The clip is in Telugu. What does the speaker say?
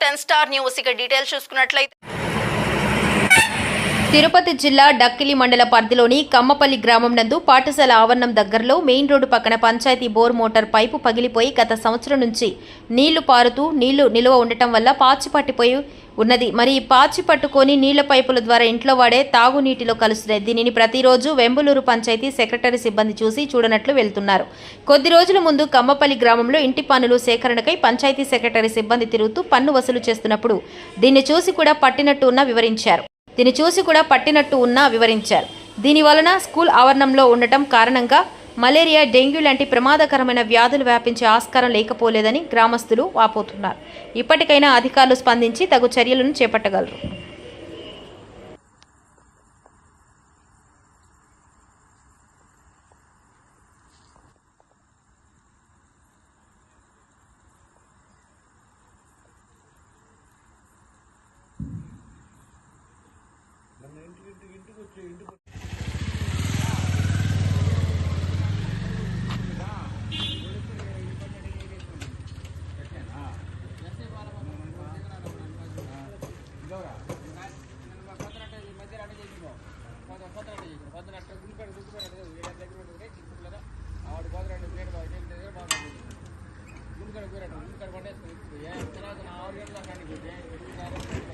10 స్టార్ న్యూస్ ఇక డీటెయిల్స్ చూసుకున్నట్లయితే తిరుపతి జిల్లా డక్కిలి మండల పరిధిలోని కమ్మపల్లి గ్రామం నందు పాఠశాల ఆవరణం దగ్గరలో మెయిన్ రోడ్డు పక్కన పంచాయతీ బోర్ మోటార్ పైపు పగిలిపోయి గత సంవత్సరం నుంచి నీళ్లు పారుతూ నీళ్లు నిల్వ ఉండటం వల్ల పాచి పట్టిపోయి ఉన్నది. మరి ఈ పాచి పట్టుకొని నీళ్ల పైపుల ద్వారా ఇంట్లో వాడే తాగునీటిలో కలుస్తున్నాయి. దీనిని ప్రతిరోజు వెంబులూరు పంచాయతీ సెక్రటరీ సిబ్బంది చూసి చూడనట్లు వెళ్తున్నారు. కొద్ది రోజుల ముందు కమ్మపల్లి గ్రామంలో ఇంటి పన్నులు సేకరణకై పంచాయతీ సెక్రటరీ సిబ్బంది తిరుగుతూ పన్ను వసూలు చేస్తున్నప్పుడు దీన్ని చూసి కూడా పట్టినట్టు వివరించారు. దీని వలన స్కూల్ ఆవరణంలో ఉండటం కారణంగా మలేరియా, డెంగ్యూ లాంటి ప్రమాదకరమైన వ్యాధులు వ్యాపించే ఆస్కారం లేకపోలేదని గ్రామస్తులు వాపోతున్నారు. ఇప్పటికైనా అధికారులు స్పందించి తగు చర్యలను చేపట్టగలరు. ముందుకడ పోయినట్టు ముందుకడ పడేసుకుని తర్వాత 6 గంటల కానీ